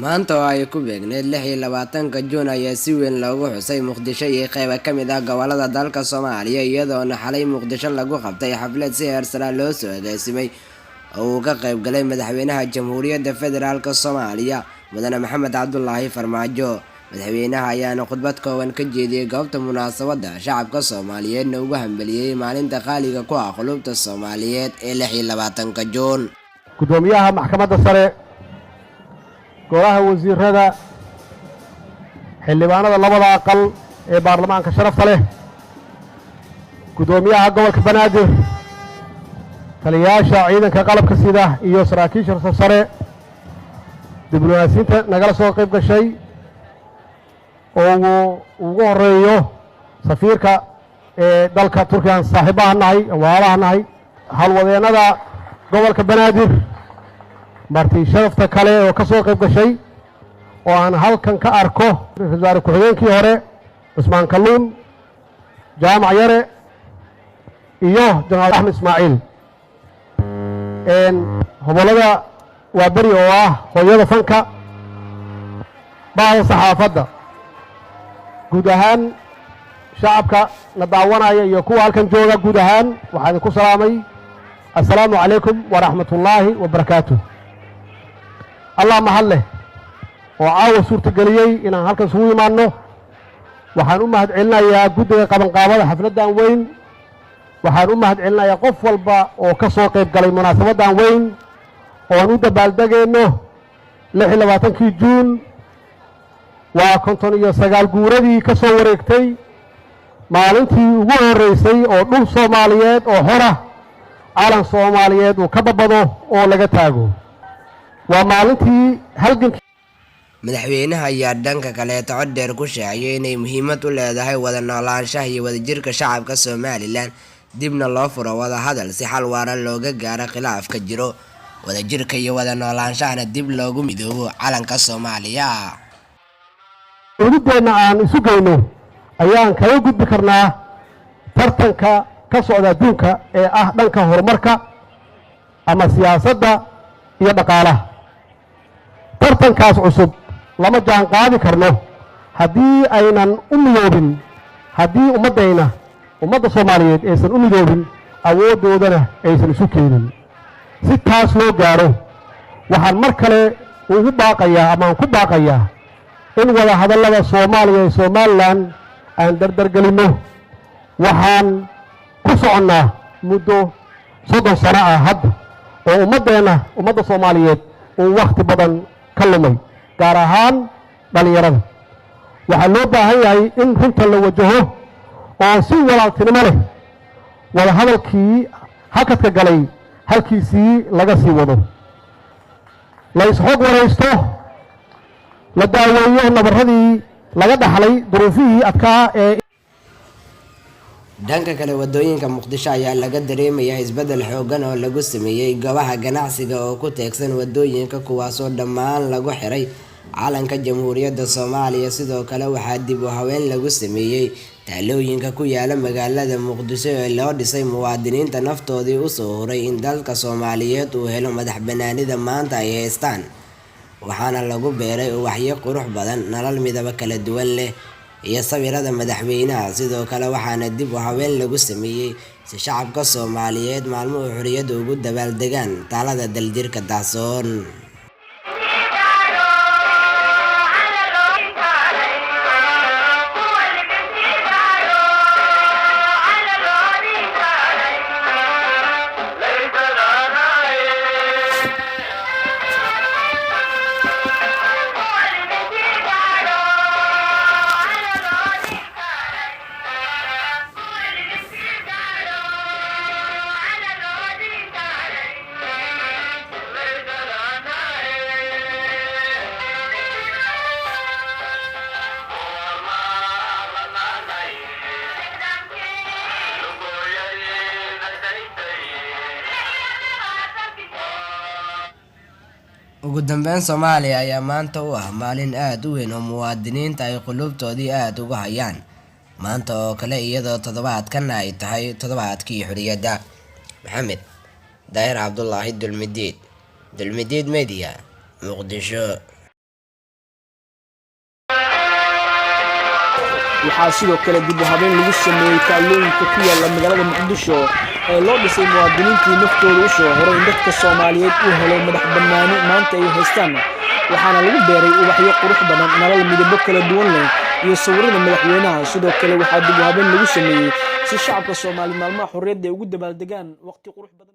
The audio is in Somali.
maanta oo ay ku beegneed 26 Juun ayaa si weyn loogu xusay Muqdisho iyo qayb ka mid ah gobolada dalka Soomaaliya iyadoo xalay Muqdisho lagu qabtay xaflad si heer sare loo soo agaasimay oo ka qayb galay madaxweynaha Jamhuuriyadda Federaalka Soomaaliya Mudane Maxamed Cabdullaahi Farmaajo. madaxweynaha ayaana khudbad kooban ka jeediyay goobta munaasabadda shacabka Soomaaliyeedna ugu hambaliyay maalinta qaaliga ku ah qulubta Soomaaliyeed ee 26 Juun. gudoomiyaha maxkamadda sare golaha wasiirada xildhibaanada labada aqal ee baarlamaanka sharafta leh gudoomiyaha gobolka Banaadir taliyaasha ciidanka qalabka sida iyo saraakiisha sare diblomaasiyiinta nagala soo qayb gashay oo ugu horeeyo safiirka ee dalka Turkiga saaxiibahanahay walaalahay halwadeenada gobolka Banaadir marti sharafta kale oo ka soo qayb gashay oo aan halkan ka arko ra'iisul ku-xigeenkii hore Usmaan Kalluun jaamac yare iyo Janaal Axmed Ismaaciil hobolada waa bari oo ah hooyada fanka baahda saxaafadda guud ahaan shacabka la daawanaya iyo kuwa halkan jooga guud ahaan waxaan ku salaamay assalaamu calaykum wa rahmatullaahi wa barakaatuh. Allah mahadle oo caawa suurtageliyay inaan halkan isugu imaanno waxaan u mahad celinayaa guddiga qabanqaabada xafladdan weyn waxaan u mahad celinayaa qof walba oo ka soo qayb galay munaasabaddan weyn oo aan u dabaaldegayno 26 Juun waa 59 guuradii ka soo wareegtay maalintii ugu horeysay oo dhul Soomaaliyeed oo hora calan Soomaaliyeed uu ka babado oo laga taago waa maalintii halgankii madaxweynaha ayaa dhanka kale cod dheer ku sheegay inay muhiimad u leedahay wada noolaanshaha iyo wadajirka shacabka Soomaaliland dibna loo furo wada hadal si xal waara looga gaaro khilaafka jiro wadajirka iyo wada noolaanshahana dib loogu midoobo calanka Soomaaliya. ujeedadana aan isu geyno ayaan kala gudbi karnaa tartanka ka socda adduunka ee ah dhanka horumarka ama siyaasadda iyo dhaqaalaha. tartankaas cusub lama jaan qaadi karno haddii aynan u midoobin haddii ummadda Soomaaliyeed aysan u midoobin awoodoodana aysan isu keenin. si taas loo gaaro waxaan mar kale ugu baaqayaa ama aan ku baaqayaa in wada hadallada Soomaaliya iyo Somaliland aan dardargelino. waxaan ku soconnaa muddo 30 sano ah hadda oo ummadda Soomaaliyeed uu waqti badan ka lumay gaar ahaan dhalinyarada. waxaa loo baahan yahay in runta la wajaho oo si walaaltinimo leh wada hadalkii hakadka galay halkiisii laga sii wado la isxog waraysto la daaweeyo nabaradii laga dhaxlay duruufihii adkaa ee dhanka kale wadooyinka Muqdisho ayaa laga dareemayaa isbedel xoogan oo lagu sameeyay goobaha ganacsiga oo ku teegsan wadooyinka kuwaas oo dhammaan lagu xiray calanka Jamhuuriyadda Soomaaliya. sidoo kale waxaa dib u haween lagu sameeyay taalooyinka ku yaala magaalada Muqdisho ee loo dhisay muwaadiniinta naftoodii u soo horay in dalka Soomaaliyeed uu helo madax banaanida maanta ay haystaan. waxaana lagu beeray ubaxyo qurux badan nalal midaba kala duwan leh iyo sawirada madaxweynaha. sidoo kale waxaana dib u haween lagu sameeyay si shacabka Soomaaliyeed maalmaha xurriyadda ugu dabaaldegaan taalada daljirka daasoon. ugu dambeyn Soomaaliya ayaa maanta u ah maalin aad u weyn oo muwaadiniinta ay qulubtoodii aad ugu hayaan maanta oo kale iyadoo toddobaadkan ay tahay toddobaadkii xurriyadda. Maxamed Daahir Cabdullaahi Dulmidiid Media Muqdisho. waxaa sidoo kale dib u habeyn lagu sameeyey kaalooyinka ku yaala magaalada muqdisho ee loo dhisay muwaadiniintii naftooda u soo horay in dadka Soomaaliyeed u helo madax bannaani maanta ay haystaan waxaana lagu beeray ubaxyo qurux badan nalal midabo kala duwan leh iyo sawirada madaxweynaha sidoo kale waxaa dib u habeyn lagu sameeyey si shacabka Soomaaliyeed maalmaha xorriyadda ay ugu dabaaldegaan waqti qurux badan